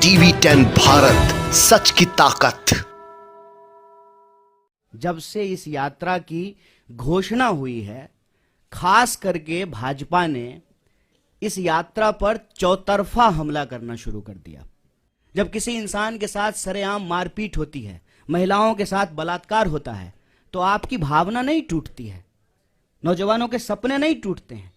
TV 10 Bharat, सच की ताकत। जब से इस यात्रा की घोषणा हुई है, खास करके भाजपा ने इस यात्रा पर चौतरफा हमला करना शुरू कर दिया। जब किसी इंसान के साथ सरेआम मारपीट होती है, महिलाओं के साथ बलात्कार होता है, तो आपकी भावना नहीं टूटती है, नौजवानों के सपने नहीं टूटते हैं।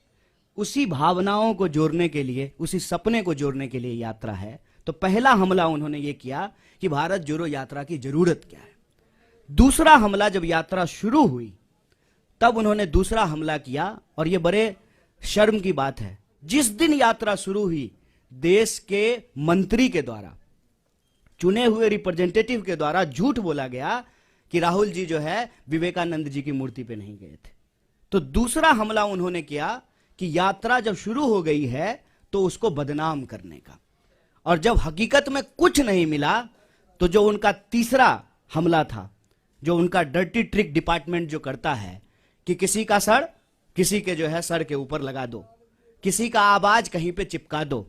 उसी भावनाओं को जोड़ने के लिए, उसी सपने को जोड़ने के लिए यात्रा है। तो पहला हमला उन्होंने ये किया कि भारत जोड़ो यात्रा की जरूरत क्या है। दूसरा हमला जब यात्रा शुरू हुई, तब उन्होंने दूसरा हमला किया, और यह बड़े शर्म की बात है, जिस दिन यात्रा शुरू हुई, देश के मंत्री के द्वारा, चुने हुए रिप्रेजेंटेटिव के द्वारा झूठ बोला गया कि राहुल जी जो है विवेकानंद जी की मूर्ति पे नहीं गए थे। तो दूसरा हमला उन्होंने किया कि यात्रा जब शुरू हो गई है तो उसको बदनाम करने का। और जब हकीकत में कुछ नहीं मिला, तो जो उनका तीसरा हमला था, जो उनका डर्टी ट्रिक डिपार्टमेंट जो करता है कि किसी का सर किसी के जो है सर के ऊपर लगा दो, किसी का आवाज कहीं पे चिपका दो,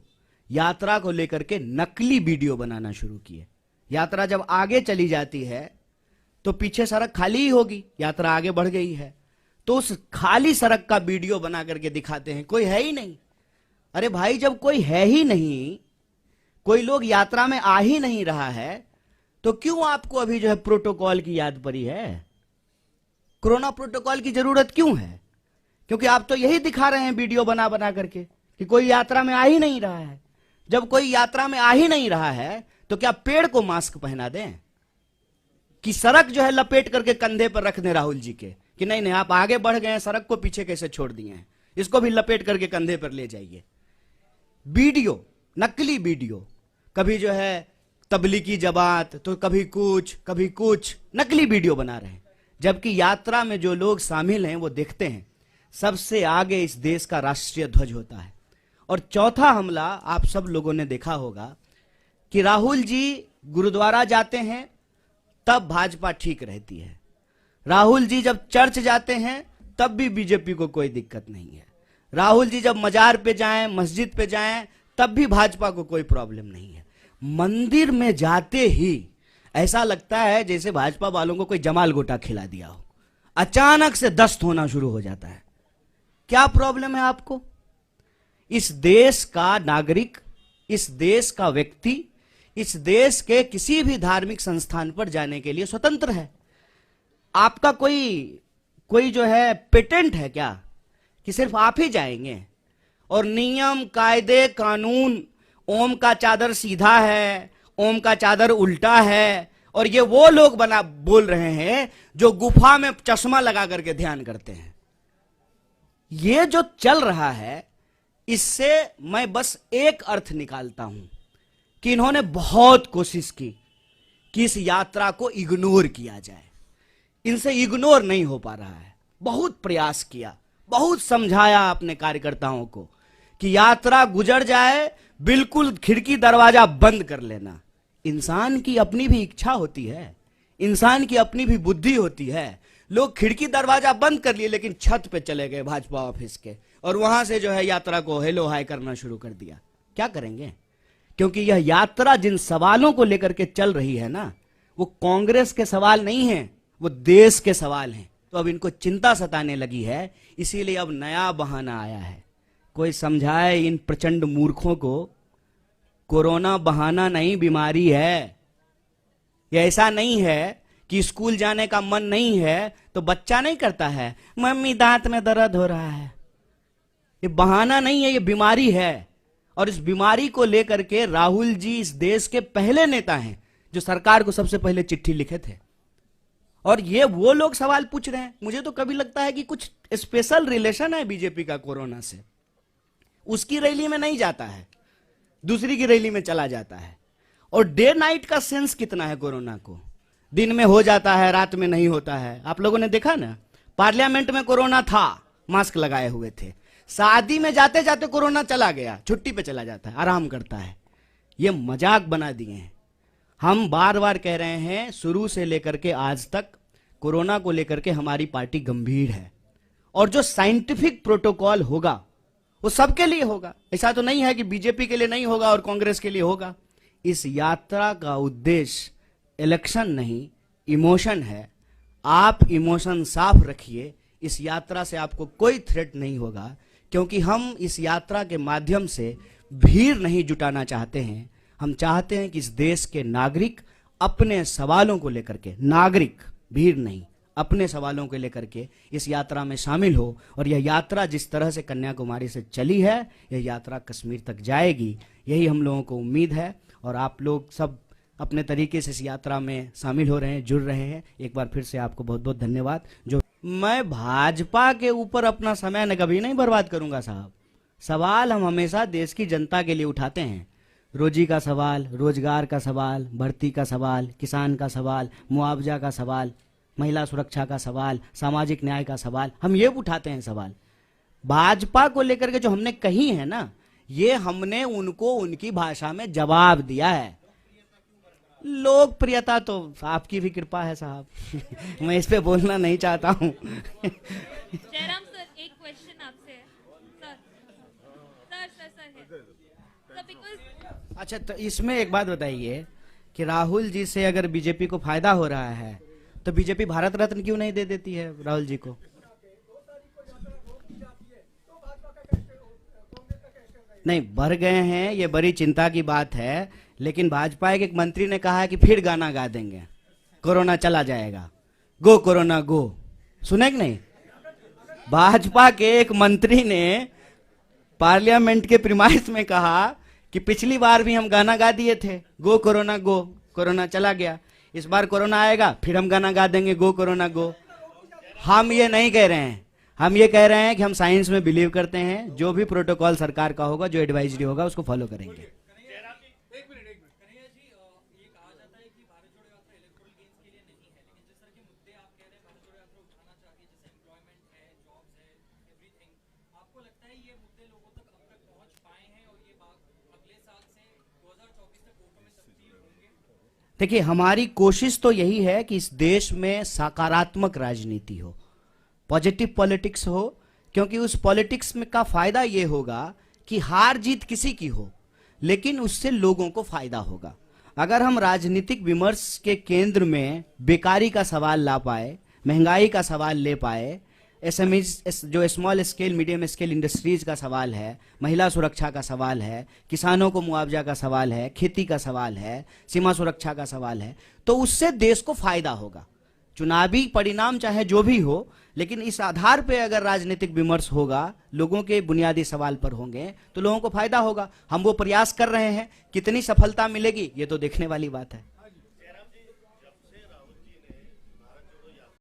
यात्रा को लेकर के नकली वीडियो बनाना शुरू किए। यात्रा जब आगे चली जाती है तो पीछे सड़क खाली ही होगी, यात्रा आगे बढ़ गई है, तो उस खाली सड़क का वीडियो बना करके दिखाते हैं, कोई है ही नहीं। अरे भाई, जब कोई है ही नहीं, कोई लोग यात्रा में आ ही नहीं रहा है, तो क्यों आपको अभी जो है प्रोटोकॉल की याद पड़ी है? कोरोना प्रोटोकॉल की जरूरत क्यों है? क्योंकि आप तो यही दिखा रहे हैं वीडियो बना बना करके कि कोई यात्रा में आ ही नहीं रहा है। जब कोई यात्रा में आ ही नहीं रहा है, तो क्या पेड़ को मास्क पहना दें कि सड़क जो है लपेट करके कंधे पर रख दें राहुल जी के कि नहीं नहीं आप आगे बढ़ गए हैं, सड़क को पीछे कैसे छोड़ दिए हैं, इसको भी लपेट करके कंधे पर ले जाइए। वीडियो, नकली वीडियो, कभी जो है तबलीगी जमात, तो कभी कुछ नकली वीडियो बना रहे हैं। जबकि यात्रा में जो लोग शामिल हैं वो देखते हैं सबसे आगे इस देश का राष्ट्रीय ध्वज होता है। और चौथा हमला आप सब लोगों ने देखा होगा कि राहुल जी गुरुद्वारा जाते हैं तब भाजपा ठीक रहती है, राहुल जी जब चर्च जाते हैं तब भी बीजेपी को कोई दिक्कत नहीं है, राहुल जी जब मजार पे जाएं, मस्जिद पे जाएं, तब भी भाजपा को कोई प्रॉब्लम नहीं है। मंदिर में जाते ही ऐसा लगता है जैसे भाजपा वालों को कोई जमाल गोटा खिला दिया हो, अचानक से दस्त होना शुरू हो जाता है। क्या प्रॉब्लम है आपको? इस देश का नागरिक, इस देश का व्यक्ति, इस देश के किसी भी धार्मिक संस्थान पर जाने के लिए स्वतंत्र है। आपका कोई जो है पेटेंट है क्या कि सिर्फ आप ही जाएंगे? और नियम, कायदे, कानून, ओम का चादर सीधा है, ओम का चादर उल्टा है, और ये वो लोग बोल रहे हैं जो गुफा में चश्मा लगा करके ध्यान करते हैं। ये जो चल रहा है, इससे मैं बस एक अर्थ निकालता हूं कि इन्होंने बहुत कोशिश की कि इस यात्रा को इग्नोर किया जाए। इनसे इग्नोर नहीं हो पा रहा है। बहुत प्रयास किया, बहुत समझाया अपने कार्यकर्ताओं को कि यात्रा गुजर जाए, बिल्कुल खिड़की दरवाजा बंद कर लेना। इंसान की अपनी भी इच्छा होती है, इंसान की अपनी भी बुद्धि होती है। लोग खिड़की दरवाजा बंद कर लिए, लेकिन छत पे चले गए भाजपा ऑफिस के, और वहां से जो है यात्रा को हेलो हाय करना शुरू कर दिया। क्या करेंगे? क्योंकि यह यात्रा जिन सवालों को लेकर के चल रही है ना, वो कांग्रेस के सवाल नहीं है, वो देश के सवाल हैं। तो अब इनको चिंता सताने लगी है, इसीलिए अब नया बहाना आया है। कोई समझाए इन प्रचंड मूर्खों को, कोरोना बहाना नहीं, बीमारी है। ये ऐसा नहीं है कि स्कूल जाने का मन नहीं है तो बच्चा नहीं करता है, मम्मी दांत में दर्द हो रहा है। ये बहाना नहीं है, ये बीमारी है। और इस बीमारी को लेकर के राहुल जी इस देश के पहले नेता हैं जो सरकार को सबसे पहले चिट्ठी लिखे थे। और ये वो लोग सवाल पूछ रहे हैं। मुझे तो कभी लगता है कि कुछ स्पेशल रिलेशन है बीजेपी का कोरोना से। उसकी रैली में नहीं जाता है, दूसरी की रैली में चला जाता है। और डे नाइट का सेंस कितना है कोरोना को, दिन में हो जाता है, रात में नहीं होता है। आप लोगों ने देखा ना, पार्लियामेंट में कोरोना था, मास्क लगाए हुए थे। शादी में जाते जाते कोरोना चला गया, छुट्टी पे चला जाता है, आराम करता है। ये मजाक बना दिए हैं। हम बार बार कह रहे हैं, शुरू से लेकर के आज तक कोरोना को लेकर के हमारी पार्टी गंभीर है। और जो साइंटिफिक प्रोटोकॉल होगा वो सबके लिए होगा। ऐसा तो नहीं है कि बीजेपी के लिए नहीं होगा और कांग्रेस के लिए होगा। इस यात्रा का उद्देश्य इलेक्शन नहीं, इमोशन है। आप इमोशन साफ रखिए, इस यात्रा से आपको कोई थ्रेट नहीं होगा, क्योंकि हम इस यात्रा के माध्यम से भीड़ नहीं जुटाना चाहते हैं। हम चाहते हैं कि इस देश के नागरिक अपने सवालों को लेकर के, नागरिक, भीड़ नहीं, अपने सवालों को लेकर के इस यात्रा में शामिल हो। और यह यात्रा जिस तरह से कन्याकुमारी से चली है, यह यात्रा कश्मीर तक जाएगी, यही हम लोगों को उम्मीद है। और आप लोग सब अपने तरीके से इस यात्रा में शामिल हो रहे हैं, जुड़ रहे हैं। एक बार फिर से आपको बहुत बहुत धन्यवाद। जो मैं भाजपा के ऊपर अपना समय न कभी नहीं बर्बाद करूंगा साहब। सवाल हम हमेशा देश की जनता के लिए उठाते हैं। रोजी का सवाल, रोजगार का सवाल, भर्ती का सवाल, किसान का सवाल, मुआवजा का सवाल, महिला सुरक्षा का सवाल, सामाजिक न्याय का सवाल, हम ये उठाते हैं सवाल। भाजपा को लेकर के जो हमने कही है ना, ये हमने उनको उनकी भाषा में जवाब दिया है। लोकप्रियता तो आपकी भी कृपा है साहब। मैं इस पे बोलना नहीं चाहता हूँ। जयराम सर, एक क्वेश्चन आपसे है सर बिकॉज अच्छा, तो इसमें एक बात बताइए कि राहुल जी से अगर बीजेपी को फायदा हो रहा है तो बीजेपी भारत रत्न क्यों नहीं दे देती है राहुल जी को? नहीं, बढ़ गए हैं, ये बड़ी चिंता की बात है। लेकिन भाजपा के एक मंत्री ने कहा है कि फिर गाना गा देंगे, कोरोना चला जाएगा, गो कोरोना गो। सुने कि नहीं? भाजपा के एक मंत्री ने पार्लियामेंट के प्रीमाइस में कहा कि पिछली बार भी हम गाना गा दिए थे, गो कोरोना गो, कोरोना चला गया, इस बार कोरोना आएगा फिर हम गाना गा देंगे, गो कोरोना गो। हम ये नहीं कह रहे हैं, हम ये कह रहे हैं कि हम साइंस में बिलीव करते हैं। जो भी प्रोटोकॉल सरकार का होगा, जो एडवाइजरी होगा, उसको फॉलो करेंगे। देखिए, हमारी कोशिश तो यही है कि इस देश में सकारात्मक राजनीति हो, पॉजिटिव पॉलिटिक्स हो, क्योंकि उस पॉलिटिक्स में का फायदा ये होगा कि हार जीत किसी की हो, लेकिन उससे लोगों को फायदा होगा। अगर हम राजनीतिक विमर्श के केंद्र में बेकारी का सवाल ला पाए, महंगाई का सवाल ले पाए, एसएमईज जो small scale medium scale industries का सवाल है, महिला सुरक्षा का सवाल है, किसानों को मुआवजा का सवाल है, खेती का सवाल है, सीमा सुरक्षा का सवाल है, तो उससे देश को फायदा होगा। चुनावी परिणाम चाहे जो भी हो, लेकिन इस आधार पे अगर राजनीतिक विमर्श होगा, लोगों के बुनियादी सवाल पर होंगे, तो लोगों को फायदा होगा। हम वो प्रयास कर रहे हैं, कितनी सफलता मिलेगी ये तो देखने वाली बात है।